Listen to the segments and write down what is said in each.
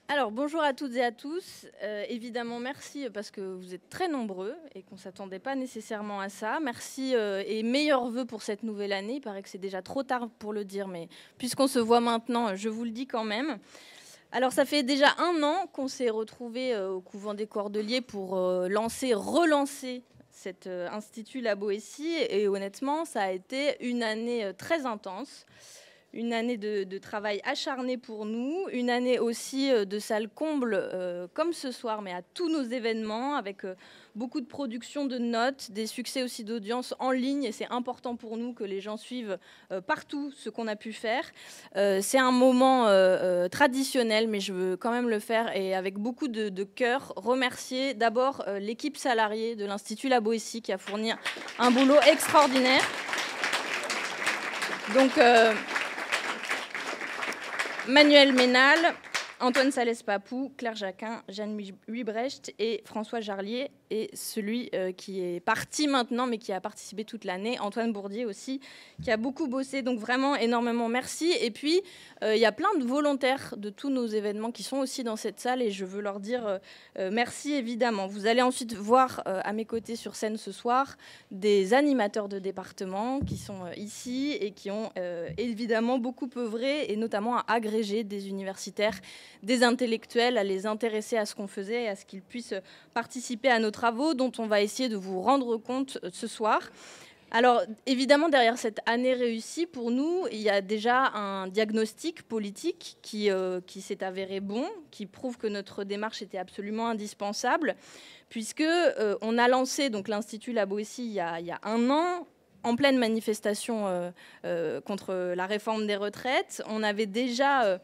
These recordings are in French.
Alors, bonjour à toutes et à tous. Évidemment, merci parce que vous êtes très nombreux et qu'on ne s'attendait pas nécessairement à ça. Merci et meilleurs vœux pour cette nouvelle année. Il paraît que c'est déjà trop tard pour le dire, mais puisqu'on se voit maintenant, je vous le dis quand même. Alors, ça fait déjà 1 an qu'on s'est retrouvés au couvent des Cordeliers pour relancer cet institut La Boétie. Et honnêtement, ça a été une année très intense. Une année de travail acharné pour nous, une année aussi de salle comble comme ce soir, mais à tous nos événements, avec beaucoup de production de notes, des succès aussi d'audience en ligne, et c'est important pour nous que les gens suivent partout ce qu'on a pu faire. C'est un moment traditionnel, mais je veux quand même le faire, et avec beaucoup de cœur, remercier d'abord l'équipe salariée de l'Institut La Boétie qui a fourni un boulot extraordinaire. Donc, Manuel Ménal, Antoine Salès-Papou, Claire Jacquin, Jeanne Huybrecht et François Jarlier. Et celui qui est parti maintenant, mais qui a participé toute l'année, Antoine Bourdier aussi, qui a beaucoup bossé. Donc vraiment, énormément merci. Et puis, il y a plein de volontaires de tous nos événements qui sont aussi dans cette salle. Et je veux leur dire merci, évidemment. Vous allez ensuite voir à mes côtés sur scène ce soir des animateurs de département qui sont ici et qui ont évidemment beaucoup œuvré, et notamment à agréger des universitaires, des intellectuels, à les intéresser à ce qu'on faisait et à ce qu'ils puissent participer à nos travaux dont on va essayer de vous rendre compte ce soir. Alors, évidemment, derrière cette année réussie, pour nous, il y a déjà un diagnostic politique qui s'est avéré bon, qui prouve que notre démarche était absolument indispensable, puisque on a lancé donc l'Institut La Boétie il y a 1 an, en pleine manifestation contre la réforme des retraites. On avait déjà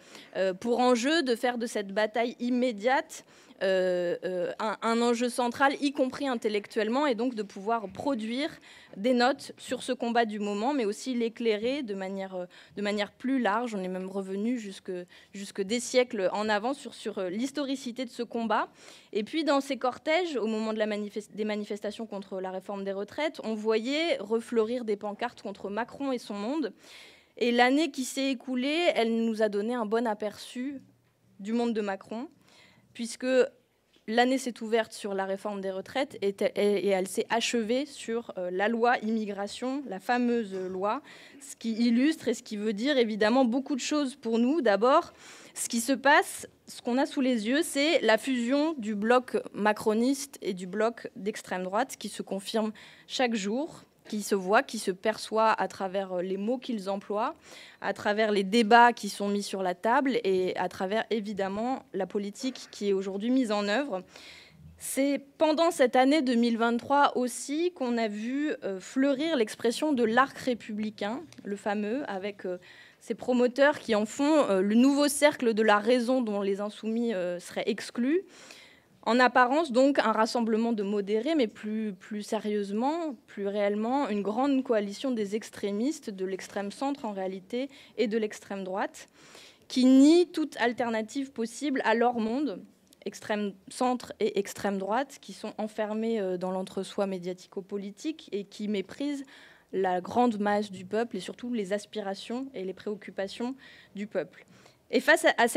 pour enjeu de faire de cette bataille immédiate un enjeu central, y compris intellectuellement, et donc de pouvoir produire des notes sur ce combat du moment, mais aussi l'éclairer de manière plus large. On est même revenu jusque des siècles en avant sur l'historicité de ce combat. Et puis dans ces cortèges, au moment des manifestations contre la réforme des retraites, on voyait refleurir des pancartes contre Macron et son monde. Et l'année qui s'est écoulée, elle nous a donné un bon aperçu du monde de Macron, puisque l'année s'est ouverte sur la réforme des retraites et elle s'est achevée sur la loi immigration, la fameuse loi, ce qui illustre et ce qui veut dire évidemment beaucoup de choses pour nous. D'abord, ce qui se passe, ce qu'on a sous les yeux, c'est la fusion du bloc macroniste et du bloc d'extrême droite qui se confirme chaque jour, qui se voit, qui se perçoit à travers les mots qu'ils emploient, à travers les débats qui sont mis sur la table et à travers, évidemment, la politique qui est aujourd'hui mise en œuvre. C'est pendant cette année 2023 aussi qu'on a vu fleurir l'expression de l'arc républicain, le fameux, avec ces promoteurs qui en font le nouveau cercle de la raison dont les insoumis seraient exclus. En apparence, donc, un rassemblement de modérés, mais plus sérieusement, plus réellement, une grande coalition des extrémistes, de l'extrême centre en réalité, et de l'extrême droite, qui nient toute alternative possible à leur monde, extrême centre et extrême droite, qui sont enfermés dans l'entre-soi médiatico-politique et qui méprisent la grande masse du peuple et surtout les aspirations et les préoccupations du peuple. Et face à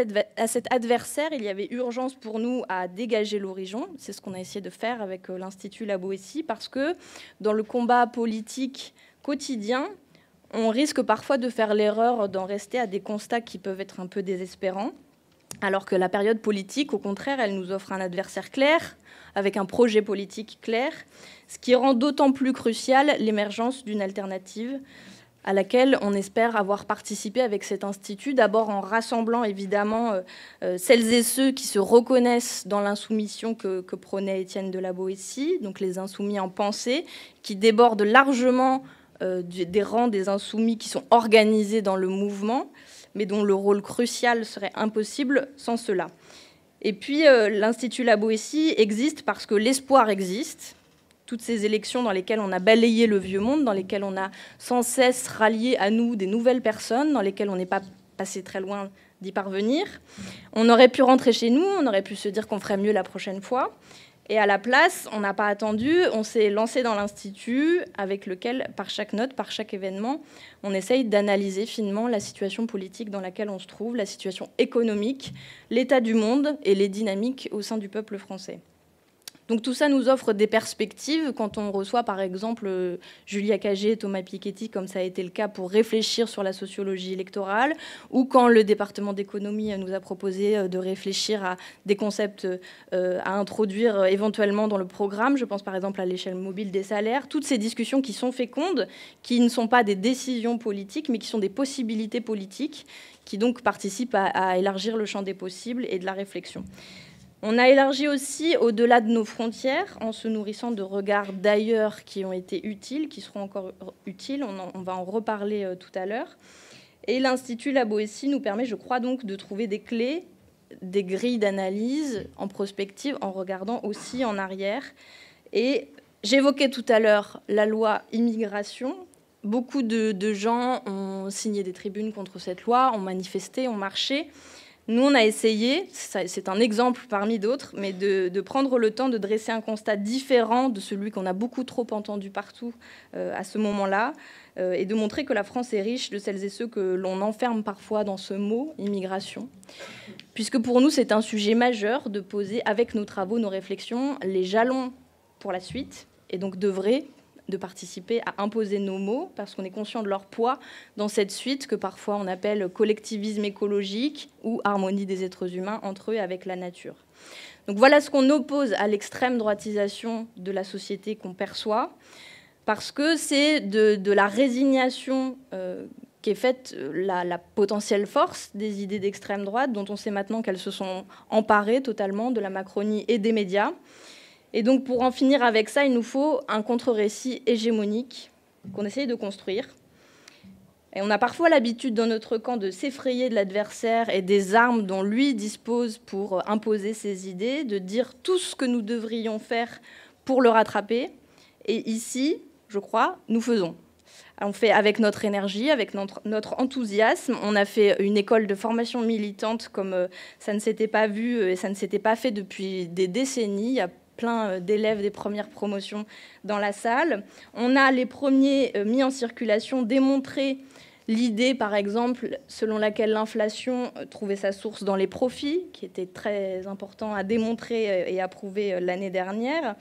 cet adversaire, il y avait urgence pour nous à dégager l'horizon. C'est ce qu'on a essayé de faire avec l'Institut La Boétie, parce que dans le combat politique quotidien, on risque parfois de faire l'erreur d'en rester à des constats qui peuvent être un peu désespérants, alors que la période politique, au contraire, elle nous offre un adversaire clair, avec un projet politique clair, ce qui rend d'autant plus crucial l'émergence d'une alternative à laquelle on espère avoir participé avec cet institut, d'abord en rassemblant évidemment celles et ceux qui se reconnaissent dans l'insoumission que prônait Étienne de la Boétie, donc les insoumis en pensée, qui débordent largement des rangs des insoumis qui sont organisés dans le mouvement, mais dont le rôle crucial serait impossible sans cela. Et puis l'Institut La Boétie existe parce que l'espoir existe. Toutes ces élections dans lesquelles on a balayé le vieux monde, dans lesquelles on a sans cesse rallié à nous des nouvelles personnes, dans lesquelles on n'est pas passé très loin d'y parvenir. On aurait pu rentrer chez nous, on aurait pu se dire qu'on ferait mieux la prochaine fois. Et à la place, on n'a pas attendu, on s'est lancé dans l'Institut avec lequel, par chaque note, par chaque événement, on essaye d'analyser finement la situation politique dans laquelle on se trouve, la situation économique, l'état du monde et les dynamiques au sein du peuple français. Donc tout ça nous offre des perspectives quand on reçoit par exemple Julia Cagé et Thomas Piketty, comme ça a été le cas pour réfléchir sur la sociologie électorale, ou quand le département d'économie nous a proposé de réfléchir à des concepts à introduire éventuellement dans le programme. Je pense par exemple à l'échelle mobile des salaires. Toutes ces discussions qui sont fécondes, qui ne sont pas des décisions politiques, mais qui sont des possibilités politiques, qui donc participent à élargir le champ des possibles et de la réflexion. On a élargi aussi au-delà de nos frontières en se nourrissant de regards d'ailleurs qui ont été utiles, qui seront encore utiles. On va en reparler tout à l'heure. Et l'Institut La Boétie nous permet, je crois, donc de trouver des clés, des grilles d'analyse en prospective, en regardant aussi en arrière. Et j'évoquais tout à l'heure la loi immigration. Beaucoup de gens ont signé des tribunes contre cette loi, ont manifesté, ont marché. Nous, on a essayé, c'est un exemple parmi d'autres, mais de prendre le temps de dresser un constat différent de celui qu'on a beaucoup trop entendu partout à ce moment-là, et de montrer que la France est riche de celles et ceux que l'on enferme parfois dans ce mot, immigration. Puisque pour nous, c'est un sujet majeur de poser avec nos travaux, nos réflexions, les jalons pour la suite, et donc d'œuvrer, de participer à imposer nos mots, parce qu'on est conscient de leur poids dans cette suite que parfois on appelle collectivisme écologique ou harmonie des êtres humains entre eux et avec la nature. Donc voilà ce qu'on oppose à l'extrême droitisation de la société qu'on perçoit, parce que c'est de la résignation qu'est faite la potentielle force des idées d'extrême droite, dont on sait maintenant qu'elles se sont emparées totalement de la Macronie et des médias. Et donc, pour en finir avec ça, il nous faut un contre-récit hégémonique qu'on essaye de construire. Et on a parfois l'habitude dans notre camp de s'effrayer de l'adversaire et des armes dont lui dispose pour imposer ses idées, de dire tout ce que nous devrions faire pour le rattraper. Et ici, je crois, nous faisons. On fait avec notre énergie, avec notre enthousiasme. On a fait une école de formation militante comme ça ne s'était pas vu et ça ne s'était pas fait depuis des décennies. Il y a plein d'élèves des premières promotions dans la salle. On a les premiers mis en circulation, démontré l'idée, par exemple, selon laquelle l'inflation trouvait sa source dans les profits, qui était très important à démontrer et à prouver l'année dernière.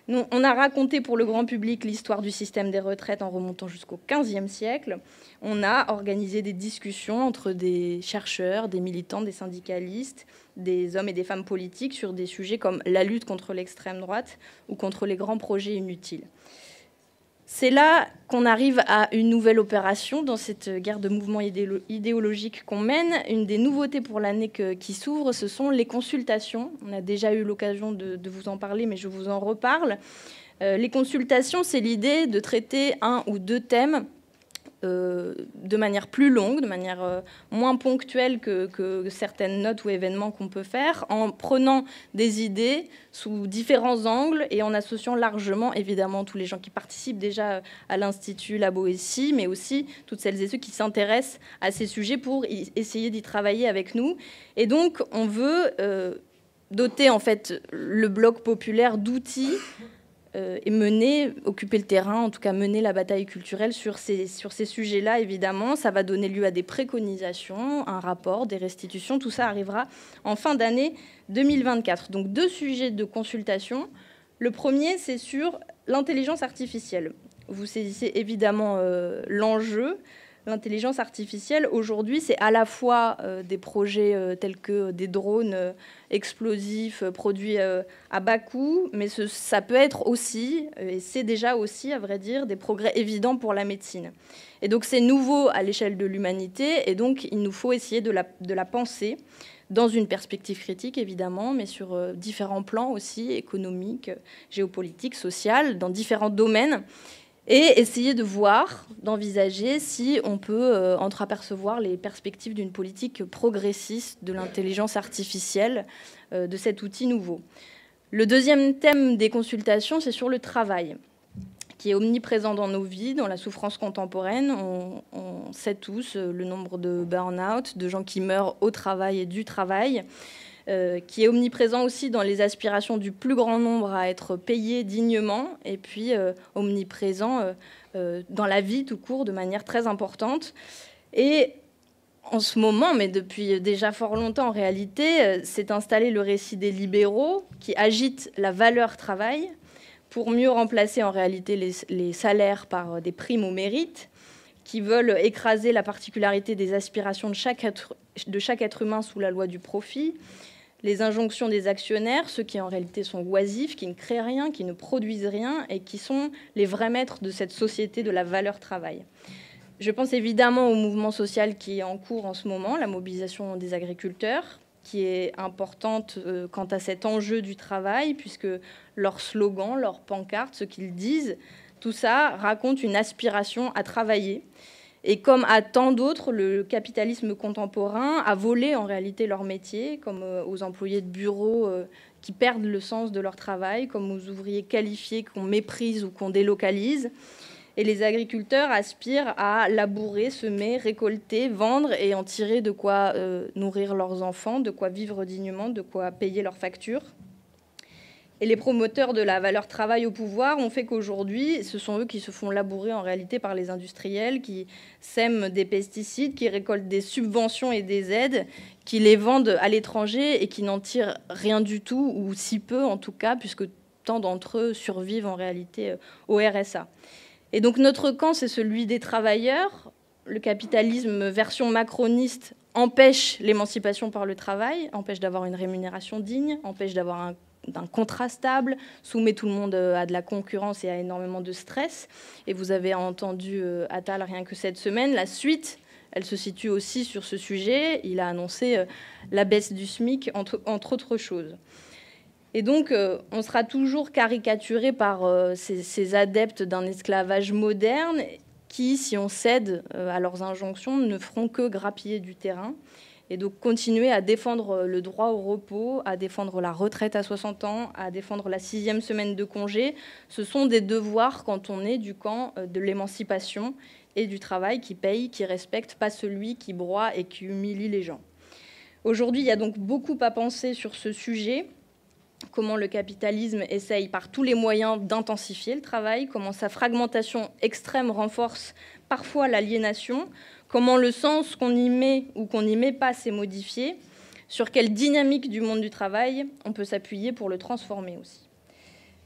Nous, on a raconté pour le grand public l'histoire du système des retraites en remontant jusqu'au XVe siècle. On a organisé des discussions entre des chercheurs, des militants, des syndicalistes, des hommes et des femmes politiques sur des sujets comme la lutte contre l'extrême droite ou contre les grands projets inutiles. C'est là qu'on arrive à une nouvelle opération dans cette guerre de mouvements idéologiques qu'on mène. Une des nouveautés pour l'année qui s'ouvre, ce sont les consultations. On a déjà eu l'occasion de vous en parler, mais je vous en reparle. Les consultations, c'est l'idée de traiter un ou deux thèmes de manière plus longue, de manière moins ponctuelle que certaines notes ou événements qu'on peut faire, en prenant des idées sous différents angles et en associant largement, évidemment, tous les gens qui participent déjà à l'Institut La Boétie, mais aussi toutes celles et ceux qui s'intéressent à ces sujets pour essayer d'y travailler avec nous. Et donc, on veut doter en fait le bloc populaire d'outils et occuper le terrain, en tout cas mener la bataille culturelle sur ces sujets-là, évidemment. Ça va donner lieu à des préconisations, un rapport, des restitutions. Tout ça arrivera en fin d'année 2024. Donc 2 sujets de consultation. Le premier, c'est sur l'intelligence artificielle. Vous saisissez évidemment l'enjeu. L'intelligence artificielle, aujourd'hui, c'est à la fois des projets tels que des drones explosifs produits à bas coût, mais ça peut être aussi, et c'est déjà aussi, à vrai dire, des progrès évidents pour la médecine. Et donc, c'est nouveau à l'échelle de l'humanité, et donc, il nous faut essayer de la penser dans une perspective critique, évidemment, mais sur différents plans aussi, économiques, géopolitiques, sociaux, dans différents domaines. Et essayer de voir, d'envisager si on peut entreapercevoir les perspectives d'une politique progressiste de l'intelligence artificielle, de cet outil nouveau. Le deuxième thème des consultations, c'est sur le travail, qui est omniprésent dans nos vies, dans la souffrance contemporaine. On sait tous le nombre de burn-out, de gens qui meurent au travail et du travail. qui est omniprésent aussi dans les aspirations du plus grand nombre à être payé dignement, et puis omniprésent dans la vie tout court de manière très importante. Et en ce moment, mais depuis déjà fort longtemps en réalité, s'est installé le récit des libéraux qui agitent la valeur travail pour mieux remplacer en réalité les salaires par des primes au mérite, qui veulent écraser la particularité des aspirations de chaque être humain sous la loi du profit, les injonctions des actionnaires, ceux qui en réalité sont oisifs, qui ne créent rien, qui ne produisent rien et qui sont les vrais maîtres de cette société de la valeur travail. Je pense évidemment au mouvement social qui est en cours en ce moment, la mobilisation des agriculteurs, qui est importante quant à cet enjeu du travail, puisque leur slogan, leur pancarte, ce qu'ils disent, tout ça raconte une aspiration à travailler. Et comme à tant d'autres, le capitalisme contemporain a volé en réalité leur métier, comme aux employés de bureau qui perdent le sens de leur travail, comme aux ouvriers qualifiés qu'on méprise ou qu'on délocalise. Et les agriculteurs aspirent à labourer, semer, récolter, vendre et en tirer de quoi nourrir leurs enfants, de quoi vivre dignement, de quoi payer leurs factures. Et les promoteurs de la valeur travail au pouvoir ont fait qu'aujourd'hui, ce sont eux qui se font labourer en réalité par les industriels, qui sèment des pesticides, qui récoltent des subventions et des aides, qui les vendent à l'étranger et qui n'en tirent rien du tout, ou si peu en tout cas, puisque tant d'entre eux survivent en réalité au RSA. Et donc notre camp, c'est celui des travailleurs. Le capitalisme version macroniste empêche l'émancipation par le travail, empêche d'avoir une rémunération digne, empêche d'avoir un contrat stable, soumet tout le monde à de la concurrence et à énormément de stress. Et vous avez entendu Attal rien que cette semaine. La suite, elle se situe aussi sur ce sujet. Il a annoncé la baisse du SMIC, entre autres choses. Et donc, on sera toujours caricaturé par ces adeptes d'un esclavage moderne qui, si on cède à leurs injonctions, ne feront que grappiller du terrain. Et donc, continuer à défendre le droit au repos, à défendre la retraite à 60 ans, à défendre la 6e semaine de congé, ce sont des devoirs quand on est du camp de l'émancipation et du travail qui paye, qui respecte, pas celui qui broie et qui humilie les gens. Aujourd'hui, il y a donc beaucoup à penser sur ce sujet. Comment le capitalisme essaye par tous les moyens d'intensifier le travail, comment sa fragmentation extrême renforce parfois l'aliénation, comment le sens qu'on y met ou qu'on n'y met pas s'est modifié, sur quelle dynamique du monde du travail on peut s'appuyer pour le transformer aussi.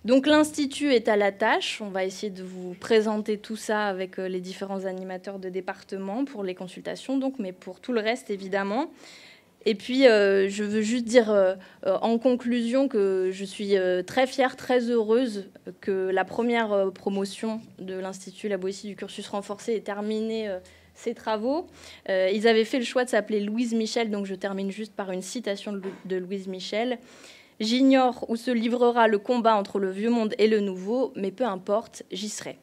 Donc l'Institut est à la tâche, on va essayer de vous présenter tout ça avec les différents animateurs de département pour les consultations, donc, mais pour tout le reste évidemment. Et puis, je veux juste dire en conclusion que je suis très fière, très heureuse que la première promotion de l'Institut La Boétie du cursus renforcé ait terminé ses travaux. Ils avaient fait le choix de s'appeler Louise Michel, donc je termine juste par une citation de Louise Michel. « J'ignore où se livrera le combat entre le vieux monde et le nouveau, mais peu importe, j'y serai. »